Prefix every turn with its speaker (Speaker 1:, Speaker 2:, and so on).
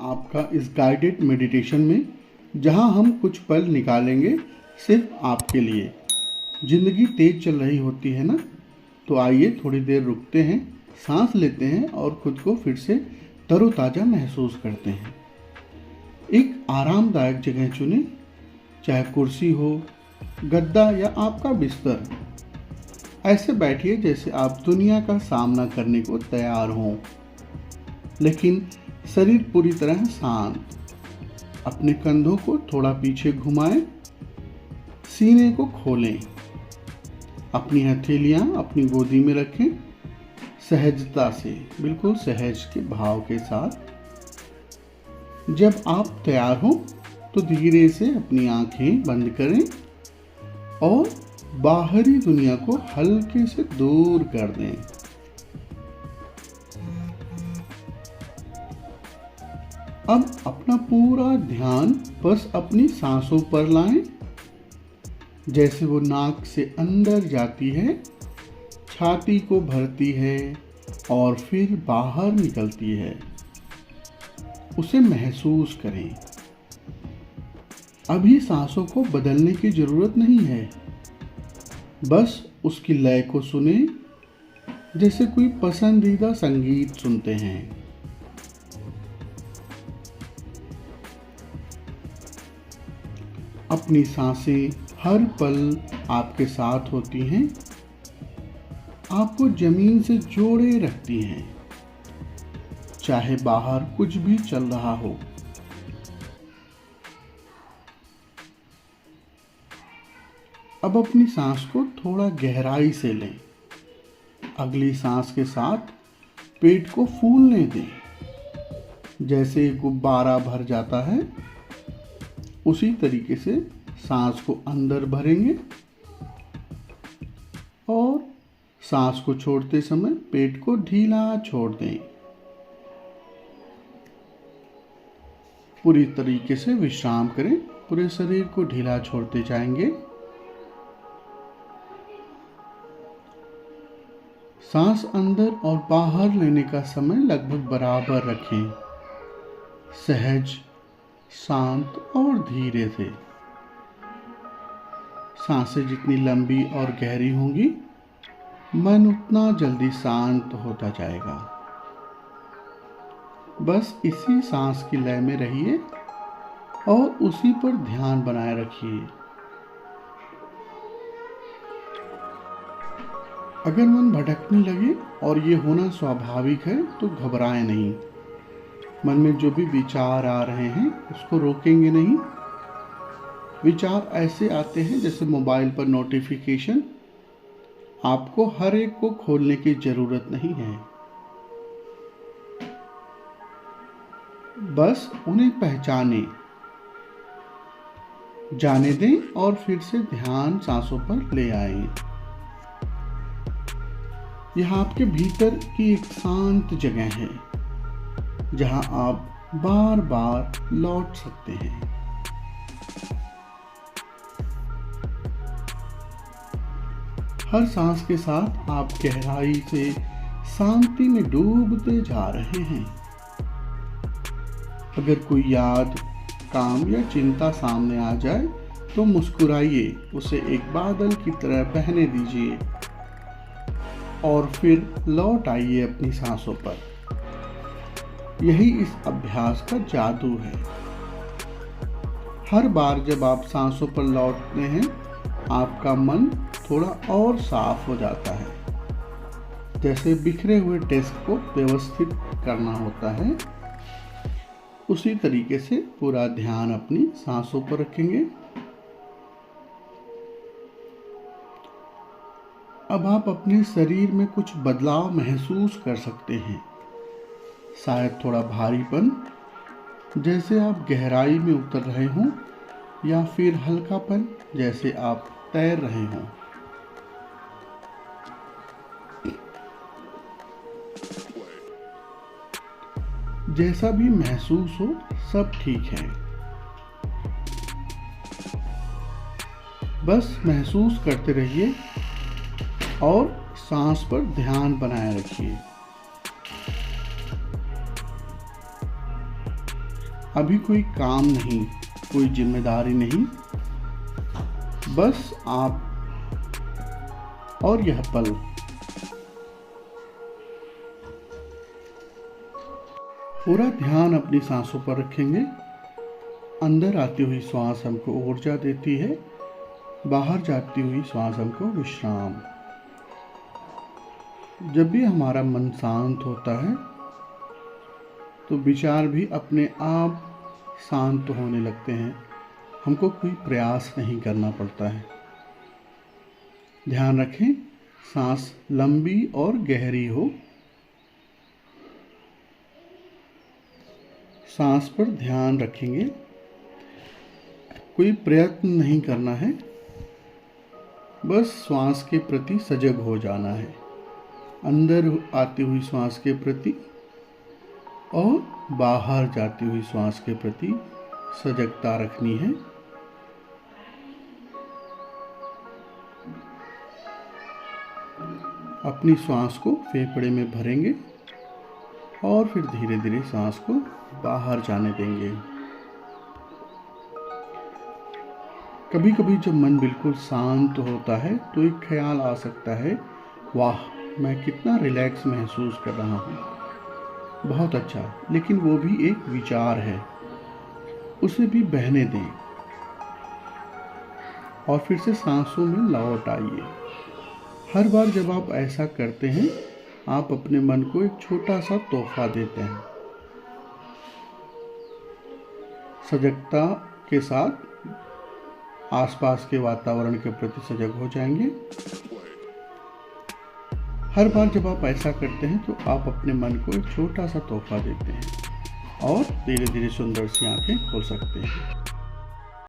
Speaker 1: आपका इस guided meditation में, जहां हम कुछ पल निकालेंगे सिर्फ आपके लिए। ज़िंदगी तेज चल रही होती है ना, तो आइए थोड़ी देर रुकते हैं, सांस लेते हैं और खुद को फिर से तरोताज़ा महसूस करते हैं। एक आरामदायक जगह चुनें, चाहे कुर्सी हो, गद्दा या आपका बिस्तर। ऐसे बैठिए जैसे आप दुनिया का सामना करने को तैयार हों, लेकिन शरीर पूरी तरह शांत। अपने कंधों को थोड़ा पीछे घुमाएं, सीने को खोलें, अपनी हथेलियां अपनी गोदी में रखें, सहजता से, बिल्कुल सहज के भाव के साथ। जब आप तैयार हो तो धीरे से अपनी आंखें बंद करें और बाहरी दुनिया को हल्के से दूर कर दें। अब अपना पूरा ध्यान बस अपनी सांसों पर लाएं, जैसे वो नाक से अंदर जाती है, छाती को भरती है और फिर बाहर निकलती है। उसे महसूस करें। अभी सांसों को बदलने की जरूरत नहीं है, बस उसकी लय को सुने, जैसे कोई पसंदीदा संगीत सुनते हैं। अपनी सांसें हर पल आपके साथ होती हैं, आपको जमीन से जोड़े रखती हैं, चाहे बाहर कुछ भी चल रहा हो। अब अपनी सांस को थोड़ा गहराई से लें। अगली सांस के साथ पेट को फूलने दें, जैसे गुब्बारा भर जाता है, उसी तरीके से सांस को अंदर भरेंगे और सांस को छोड़ते समय पेट को ढीला छोड़ दें। पूरी तरीके से विश्राम करें, पूरे शरीर को ढीला छोड़ते जाएंगे। सांस अंदर और बाहर लेने का समय लगभग बराबर रखें, सहज, शांत और धीरे से। सांसें जितनी लंबी और गहरी होंगी, मन उतना जल्दी शांत होता जाएगा। बस इसी सांस की लय में रहिए और उसी पर ध्यान बनाए रखिए। अगर मन भटकने लगे, और ये होना स्वाभाविक है, तो घबराएं नहीं। मन में जो भी विचार आ रहे हैं उसको रोकेंगे नहीं। विचार ऐसे आते हैं जैसे मोबाइल पर नोटिफिकेशन, आपको हर एक को खोलने की जरूरत नहीं है, बस उन्हें पहचाने, जाने दें और फिर से ध्यान सांसों पर ले आए। यह आपके भीतर की एक शांत जगह है, जहां आप बार बार लौट सकते हैं। हर सांस के साथ आप गहराई से शांति में डूबते जा रहे हैं। अगर कोई याद, काम या चिंता सामने आ जाए तो मुस्कुराइए, उसे एक बादल की तरह बहने दीजिए और फिर लौट आइए अपनी सांसों पर। यही इस अभ्यास का जादू है। हर बार जब आप सांसों पर लौटते हैं, आपका मन थोड़ा और साफ हो जाता है, जैसे बिखरे हुए डेस्क को व्यवस्थित करना होता है। उसी तरीके से पूरा ध्यान अपनी सांसों पर रखेंगे। अब आप अपने शरीर में कुछ बदलाव महसूस कर सकते हैं, शायद थोड़ा भारीपन, जैसे आप गहराई में उतर रहे हों, या फिर हल्कापन, जैसे आप तैर रहे हों। जैसा भी महसूस हो, सब ठीक है। बस महसूस करते रहिए और सांस पर ध्यान बनाए रखिए। अभी कोई काम नहीं, कोई जिम्मेदारी नहीं, बस आप और यह पल। पूरा ध्यान अपनी सांसों पर रखेंगे। अंदर आती हुई श्वास हमको ऊर्जा देती है, बाहर जाती हुई श्वास हमको विश्राम। जब भी हमारा मन शांत होता है तो विचार भी अपने आप शांत होने लगते हैं। हमको कोई प्रयास नहीं करना पड़ता है। ध्यान रखें, सांस लंबी और गहरी हो। सांस पर ध्यान रखेंगे, कोई प्रयत्न नहीं करना है, बस श्वास के प्रति सजग हो जाना है। अंदर आती हुई श्वास के प्रति और बाहर जाती हुई श्वास के प्रति सजगता रखनी है। अपनी श्वास को फेफड़े में भरेंगे और फिर धीरे धीरे सांस को बाहर जाने देंगे। कभी कभी जब मन बिल्कुल शांत होता है तो एक ख्याल आ सकता है, वाह मैं कितना रिलैक्स महसूस कर रहा हूँ। बहुत अच्छा, लेकिन वो भी एक विचार है, उसे भी बहने दें और फिर से सांसों में लौट आइए। हर बार जब आप ऐसा करते हैं आप अपने मन को एक छोटा सा तोहफा देते हैं। सजगता के साथ आसपास के वातावरण के प्रति सजग हो जाएंगे। हर बार जब आप ऐसा करते हैं तो आप अपने मन को एक छोटा सा तोहफा देते हैं और धीरे धीरे सुंदर सी आंखें खोल सकते हैं।